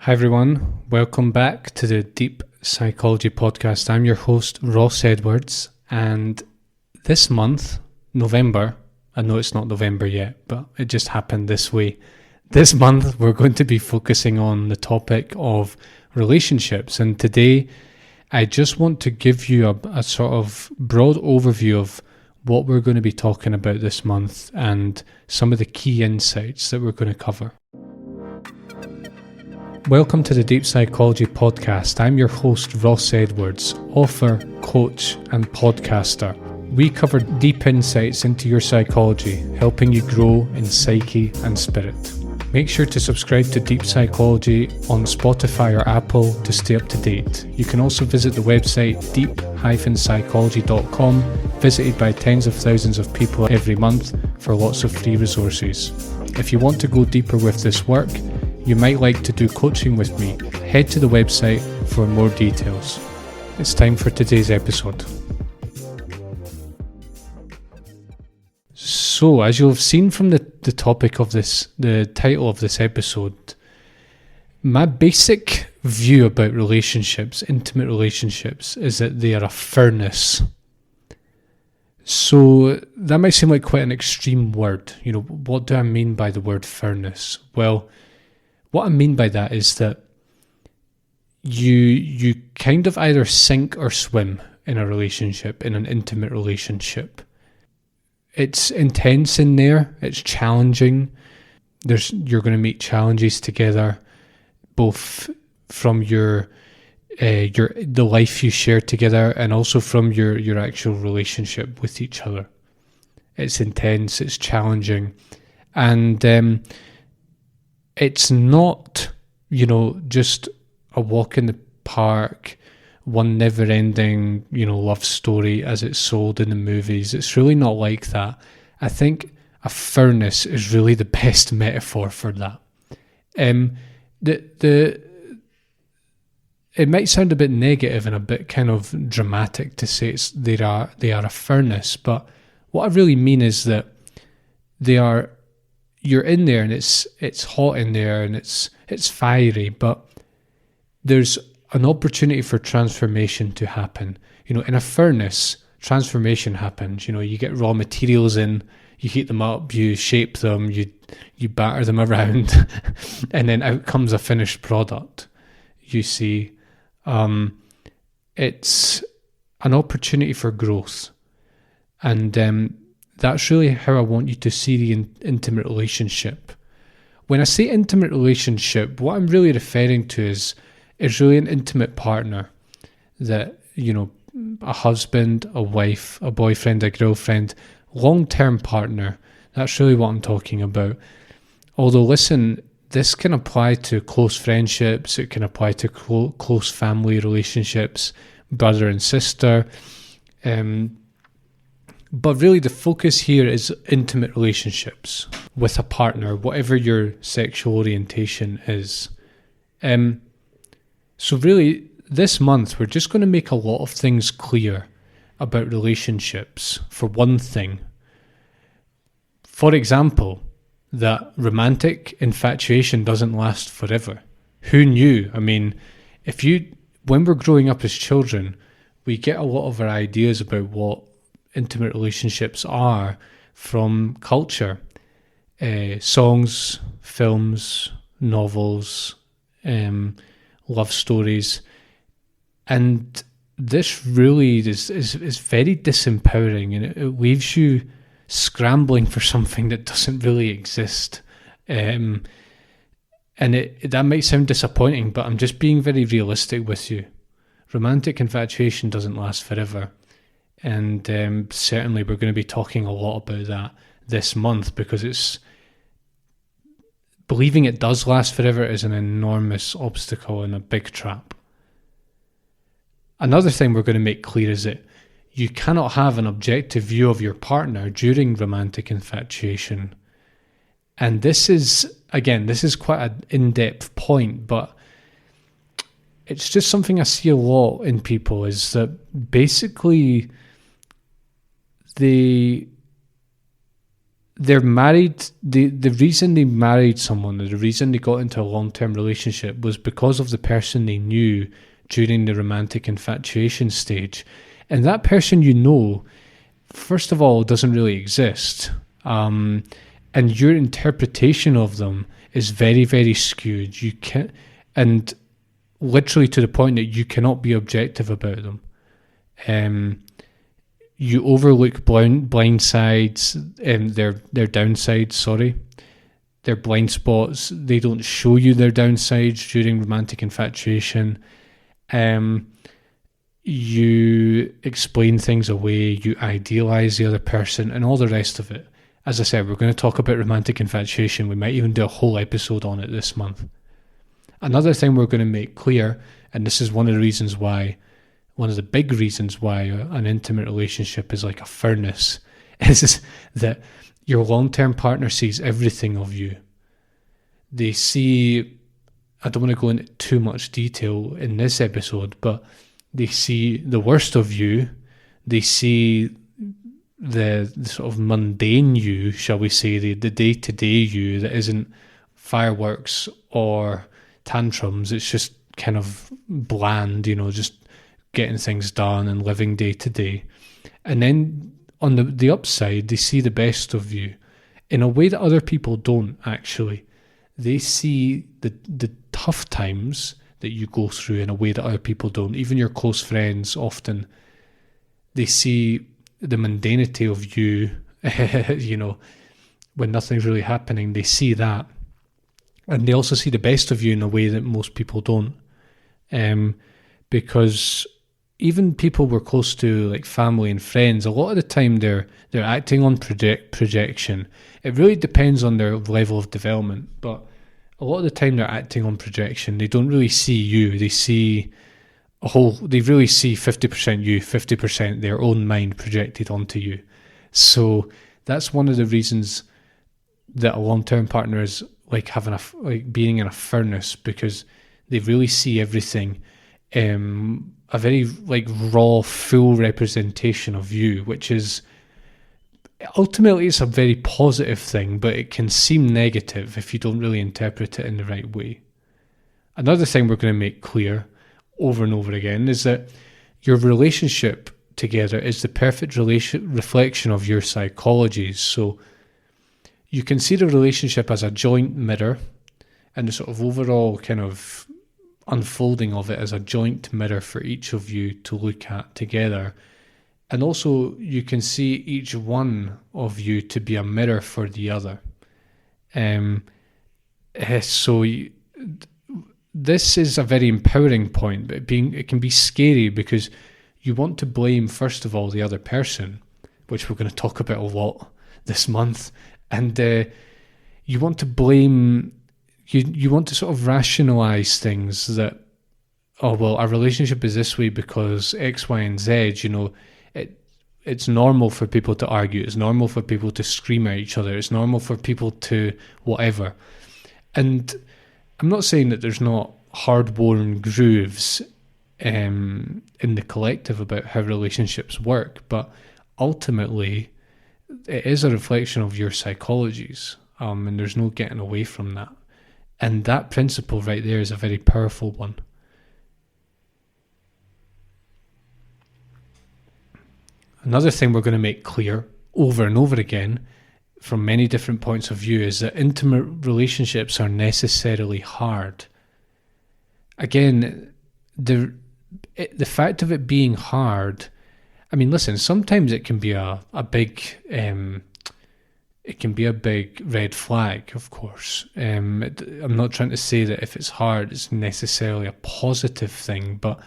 Hi everyone, welcome back to the Deep Psychology Podcast. I'm your host, Ross Edwards, and this month, November, I know it's not November yet, but it just happened this way. This month, we're going to be focusing on the topic of relationships, and today, I just want to give you a sort of broad overview of what we're going to be talking about this month and some of the key insights that we're going to cover. Welcome to the Deep Psychology Podcast. I'm your host, Ross Edwards, author, coach, and podcaster. We cover deep insights into your psychology, helping you grow in psyche and spirit. Make sure to subscribe to Deep Psychology on Spotify or Apple to stay up to date. You can also visit the website deep-psychology.com, visited by tens of thousands of people every month for lots of free resources. If you want to go deeper with this work, you might like to do coaching with me, head to the website for more details. It's time for today's episode. So, as you'll have seen from the topic of this, the title of this episode, my basic view about relationships, intimate relationships, is that they are a furnace. So, that might seem like quite an extreme word. You know, what do I mean by the word furnace? Well, what I mean by that is that you kind of either sink or swim in a relationship, in an intimate relationship. It's intense in there, it's challenging. You're going to meet challenges together, both from the life you share together and also from your actual relationship with each other. It's intense, it's challenging, and it's not, just a walk in the park, one never-ending, love story as it's sold in the movies. It's really not like that. I think a furnace is really the best metaphor for that. It might sound a bit negative and a bit kind of dramatic to say they are a furnace, but what I really mean is that you're in there and it's hot in there and it's fiery, but there's an opportunity for transformation to happen. In a furnace, transformation happens. You get raw materials in, you heat them up, you shape them, you batter them around, and then out comes a finished product. You see, it's an opportunity for growth, and that's really how I want you to see the intimate relationship. When I say intimate relationship, what I'm really referring to is really an intimate partner that, a husband, a wife, a boyfriend, a girlfriend, long-term partner. That's really what I'm talking about. Although, listen, this can apply to close friendships, it can apply to close family relationships, brother and sister, but really the focus here is intimate relationships with a partner, whatever your sexual orientation is. So really, this month, we're just going to make a lot of things clear about relationships. For one thing, for example, that romantic infatuation doesn't last forever. Who knew? I mean, when we're growing up as children, we get a lot of our ideas about what intimate relationships are from culture, songs, films, novels, love stories, and this really is very disempowering, and it leaves you scrambling for something that doesn't really exist, and that might sound disappointing, but I'm just being very realistic with you. Romantic infatuation doesn't last forever. And certainly we're going to be talking a lot about that this month, because believing it does last forever is an enormous obstacle and a big trap. Another thing we're going to make clear is that you cannot have an objective view of your partner during romantic infatuation. And this is quite an in-depth point, but it's just something I see a lot in people, is that basically they're married. The reason they married someone, or the reason they got into a long-term relationship, was because of the person they knew during the romantic infatuation stage. And that person, first of all, doesn't really exist. And your interpretation of them is very, very skewed. You can't, and literally to the point that you cannot be objective about them. You overlook blind sides, their downsides, their blind spots. They don't show you their downsides during romantic infatuation. You explain things away, you idealize the other person, and all the rest of it. As I said, we're going to talk about romantic infatuation. We might even do a whole episode on it this month. Another thing we're going to make clear, and this is one of the big reasons why an intimate relationship is like a furnace, is that your long-term partner sees everything of you. They see, I don't want to go into too much detail in this episode, but they see the worst of you. They see the sort of mundane you, shall we say, the day-to-day you that isn't fireworks or tantrums. It's just kind of bland, just getting things done and living day to day. And then on the upside, they see the best of you in a way that other people don't, actually. They see the tough times that you go through in a way that other people don't. Even your close friends, often, they see the mundanity of you, when nothing's really happening. They see that. And they also see the best of you in a way that most people don't. Because even people we're close to, like family and friends, a lot of the time they're acting on projection. It really depends on their level of development, but a lot of the time they're acting on projection. They don't really see you. They see they really see 50% you, 50% their own mind projected onto you. So that's one of the reasons that a long-term partner is like being in a furnace, because they really see everything. A very raw, full representation of you, which is ultimately it's a very positive thing, but it can seem negative if you don't really interpret it in the right way. Another thing we're going to make clear over and over again is that your relationship together is the perfect reflection of your psychologies. So you can see the relationship as a joint mirror, and the sort of overall kind of unfolding of it as a joint mirror for each of you to look at together. And also you can see each one of you to be a mirror for the other. This is a very empowering point, but it can be scary because you want to blame, first of all, the other person, which we're going to talk about a lot this month. And you want to blame... You want to sort of rationalize things that, our relationship is this way because X, Y, and Z. It's normal for people to argue. It's normal for people to scream at each other. It's normal for people to whatever. And I'm not saying that there's not hard-worn grooves in the collective about how relationships work, but ultimately it is a reflection of your psychologies, and there's no getting away from that. And that principle right there is a very powerful one. Another thing we're going to make clear over and over again from many different points of view is that intimate relationships are necessarily hard. Again, the fact of it being hard, I mean, listen, sometimes it can be a big... it can be a big red flag, of course. I'm not trying to say that if it's hard, it's necessarily a positive thing, but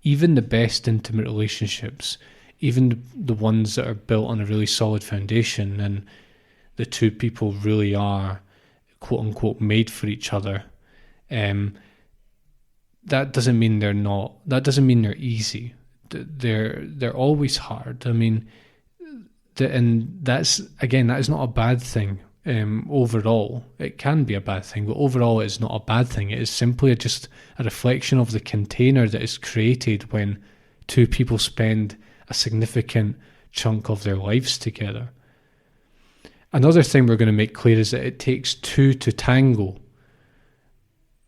even the best intimate relationships, even the ones that are built on a really solid foundation and the two people really are, quote unquote, made for each other, that doesn't mean they're easy. They're always hard. I mean, and that is not a bad thing overall. It can be a bad thing, but overall it's not a bad thing. It is simply just a reflection of the container that is created when two people spend a significant chunk of their lives together. Another thing we're going to make clear is that it takes two to tango.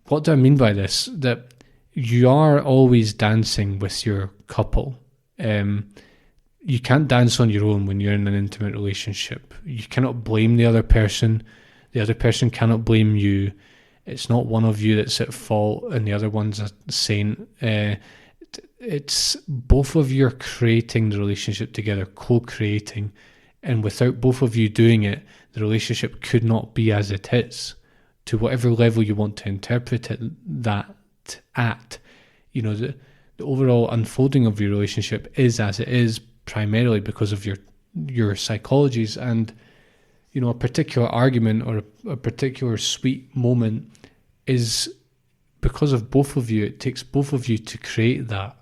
What do I mean by this? That you are always dancing with your couple. You can't dance on your own when you're in an intimate relationship. You cannot blame the other person. The other person cannot blame you. It's not one of you that's at fault and the other one's a saint. It's both of you are creating the relationship together, co-creating. And without both of you doing it, the relationship could not be as it is. To whatever level you want to interpret it that at, you know, the overall unfolding of your relationship is as it is primarily because of your psychologies. And, you know, a particular argument or a particular sweet moment is because of both of you. It takes both of you to create that.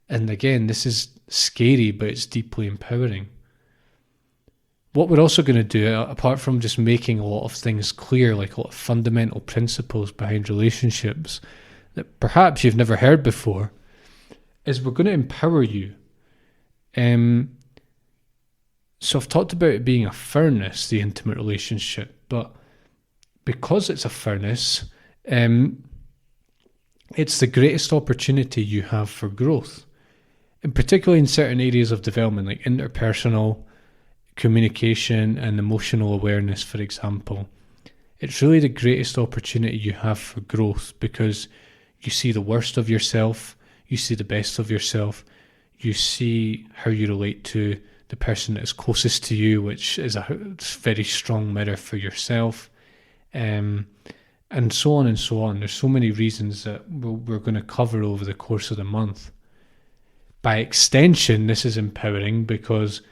And again, this is scary, but it's deeply empowering. What we're also going to do, apart from just making a lot of things clear, like a lot of fundamental principles behind relationships that perhaps you've never heard before, is we're going to empower you. So I've talked about it being a furnace, the intimate relationship, but because it's a furnace, it's the greatest opportunity you have for growth, and particularly in certain areas of development, like interpersonal communication and emotional awareness, for example. It's really the greatest opportunity you have for growth because you see the worst of yourself, you see the best of yourself, you see how you relate to the person that is closest to you, which is a very strong mirror for yourself, and so on and so on. There's so many reasons that we're going to cover over the course of the month. By extension, this is empowering because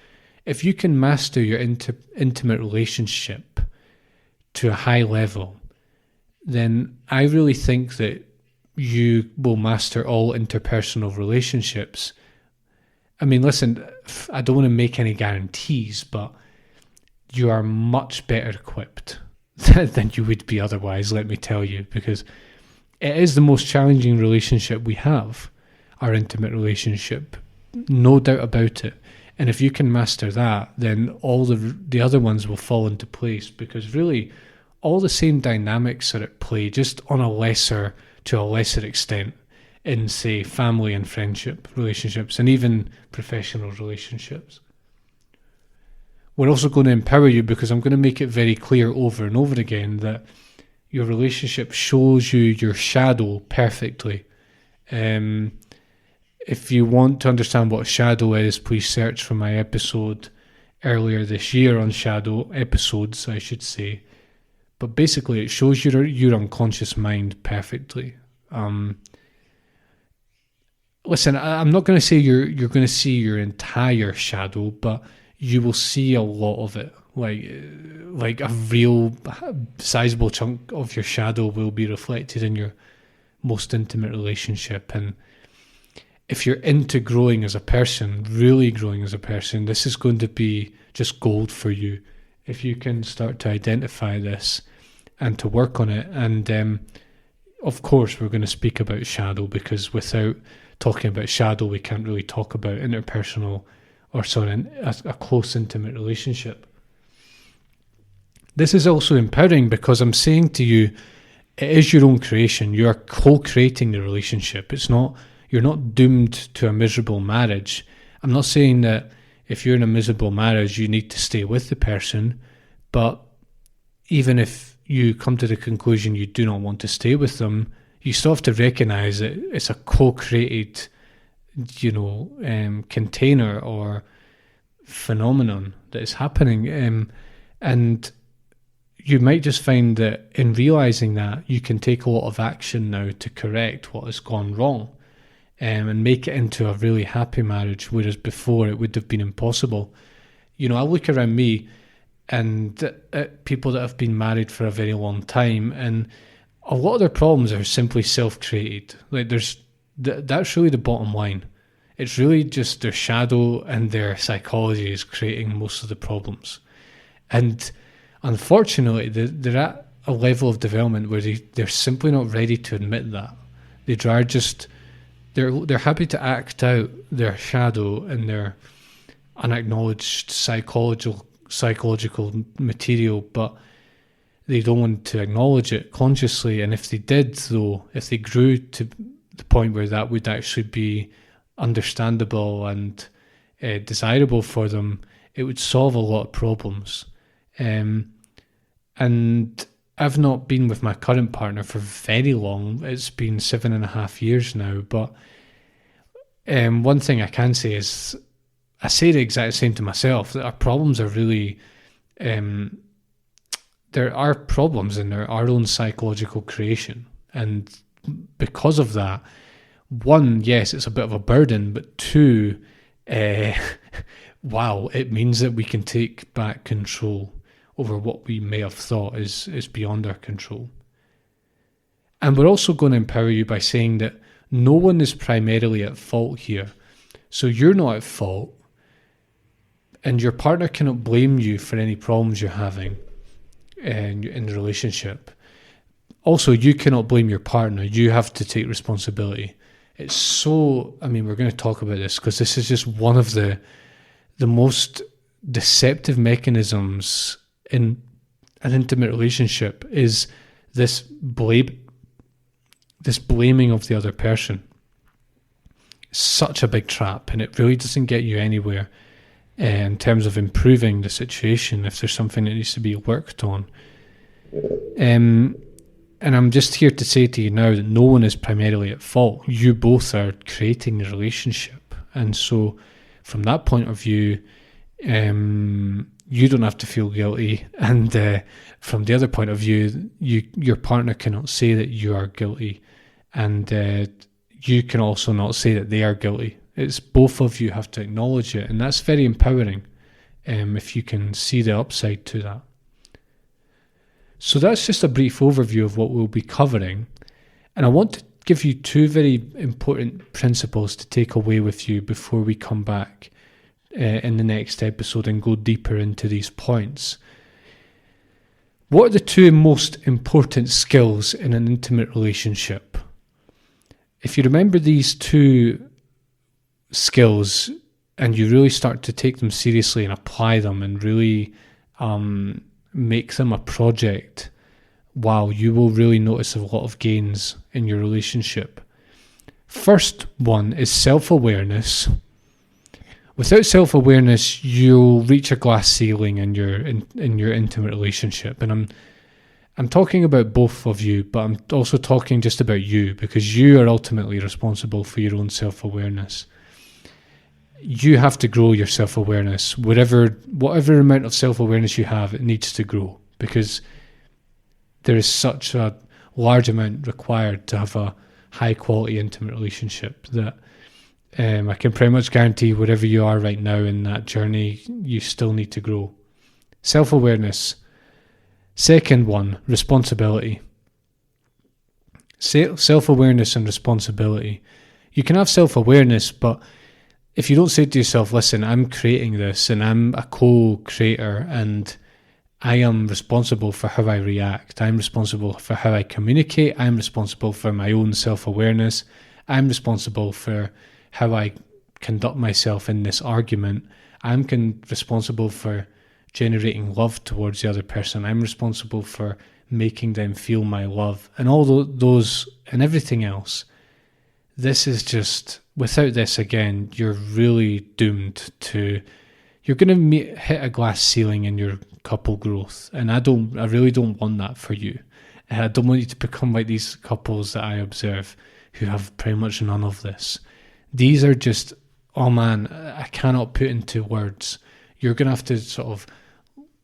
if you can master your intimate relationship to a high level, then I really think that you will master all interpersonal relationships. I mean, listen, I don't want to make any guarantees, but you are much better equipped than you would be otherwise, let me tell you, because it is the most challenging relationship we have, our intimate relationship, no doubt about it. And if you can master that, then all the other ones will fall into place, because really all the same dynamics are at play, just on a lesser extent in, say, family and friendship relationships and even professional relationships. We're also going to empower you because I'm going to make it very clear over and over again that your relationship shows you your shadow perfectly. If you want to understand what shadow is, please search for my episode earlier this year on shadow, episodes, I should say. But basically, it shows your unconscious mind perfectly. Listen, I'm not going to say you're going to see your entire shadow, but you will see a lot of it. Like a real sizable chunk of your shadow will be reflected in your most intimate relationship. And if you're into growing as a person, really growing as a person, this is going to be just gold for you if you can start to identify this and to work on it. And of course, we're going to speak about shadow, because without talking about shadow, we can't really talk about interpersonal or a close, intimate relationship. This is also empowering because I'm saying to you, it is your own creation. You are co-creating the relationship. You're not doomed to a miserable marriage. I'm not saying that if you're in a miserable marriage, you need to stay with the person, but even if you come to the conclusion you do not want to stay with them, you still have to recognize that it's a co-created, container or phenomenon that is happening. And you might just find that in realizing that, you can take a lot of action now to correct what has gone wrong. And make it into a really happy marriage, whereas before it would have been impossible. I look around me and at people that have been married for a very long time, and a lot of their problems are simply self-created. Like that's really the bottom line. It's really just their shadow and their psychology is creating most of the problems. And unfortunately, they're at a level of development where they're simply not ready to admit that. They're happy to act out their shadow and their unacknowledged psychological psychological material, but they don't want to acknowledge it consciously. And if they did, though, if they grew to the point where that would actually be understandable and desirable for them, it would solve a lot of problems. And I've not been with my current partner for very long. It's been 7.5 years now. But one thing I can say is, I say the exact same to myself, that our problems are really, there are problems in our own psychological creation. And because of that, one, yes, it's a bit of a burden, but two, wow, it means that we can take back control over what we may have thought is beyond our control. And we're also going to empower you by saying that no one is primarily at fault here. So you're not at fault, and your partner cannot blame you for any problems you're having in the relationship. Also, you cannot blame your partner. You have to take responsibility. It's so, we're going to talk about this because this is just one of the most deceptive mechanisms in an intimate relationship, is this blaming of the other person. It's such a big trap, and it really doesn't get you anywhere in terms of improving the situation if there's something that needs to be worked on. And I'm just here to say to you now that no one is primarily at fault. You both are creating the relationship. And so from that point of view, you don't have to feel guilty. And from the other point of view, your partner cannot say that you are guilty. And you can also not say that they are guilty. It's both of you have to acknowledge it. And that's very empowering if you can see the upside to that. So that's just a brief overview of what we'll be covering. And I want to give you two very important principles to take away with you before we come back in the next episode and go deeper into these points. What are the two most important skills in an intimate relationship? If you remember these two skills and you really start to take them seriously and apply them and really make them a project, wow, you will really notice a lot of gains in your relationship. First one is self-awareness. Without self-awareness, you'll reach a glass ceiling in your intimate relationship. And I'm talking about both of you, but I'm also talking just about you, because you are ultimately responsible for your own self-awareness. You have to grow your self-awareness. Whatever amount of self-awareness you have, it needs to grow, because there is such a large amount required to have a high-quality intimate relationship that I can pretty much guarantee wherever you are right now in that journey, you still need to grow. Self-awareness. Second one, responsibility. Self-awareness and responsibility. You can have self-awareness, but if you don't say to yourself, listen, I'm creating this and I'm a co-creator and I am responsible for how I react, I'm responsible for how I communicate, I'm responsible for my own self-awareness, I'm responsible for how I conduct myself in this argument, I'm responsible for generating love towards the other person, I'm responsible for making them feel my love, and all those and everything else. This is just, without this, again, you're really doomed to, you're going to hit a glass ceiling in your couple growth. And I really don't want that for you. I don't want you to become like these couples that I observe who have pretty much none of this. These are just, oh man, I cannot put into words. You're going to have to sort of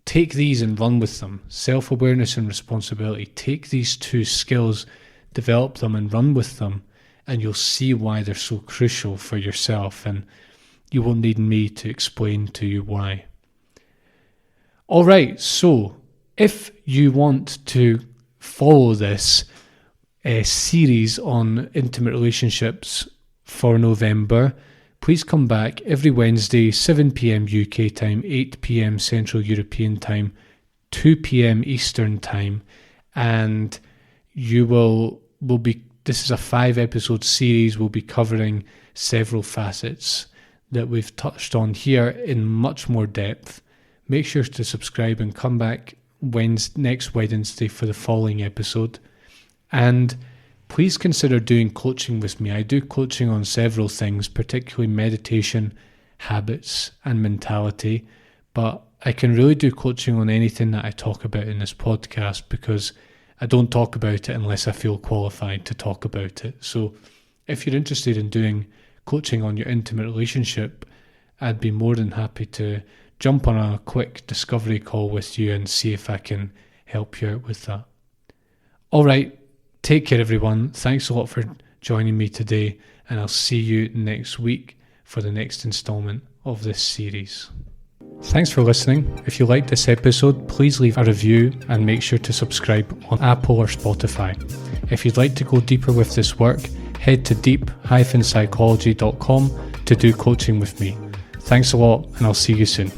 take these and run with them. Self-awareness and responsibility. Take these two skills, develop them and run with them. And you'll see why they're so crucial for yourself, and you won't need me to explain to you why. All right, so if you want to follow this series on intimate relationships for November, please come back every Wednesday, 7 p.m. UK time, 8 p.m. Central European time, 2 p.m. Eastern time, and you will be. This is a 5-episode series. We'll be covering several facets that we've touched on here in much more depth, make sure to subscribe and come back next Wednesday for the following episode. And please consider doing coaching with me. I do coaching on several things, particularly meditation, habits, and mentality. But I can really do coaching on anything that I talk about in this podcast, because I don't talk about it unless I feel qualified to talk about it. So if you're interested in doing coaching on your intimate relationship, I'd be more than happy to jump on a quick discovery call with you and see if I can help you out with that. All right, take care everyone. Thanks a lot for joining me today, and I'll see you next week for the next installment of this series. Thanks for listening. If you liked this episode, please leave a review and make sure to subscribe on Apple or Spotify. If you'd like to go deeper with this work, head to deep-psychology.com to do coaching with me. Thanks a lot, and I'll see you soon.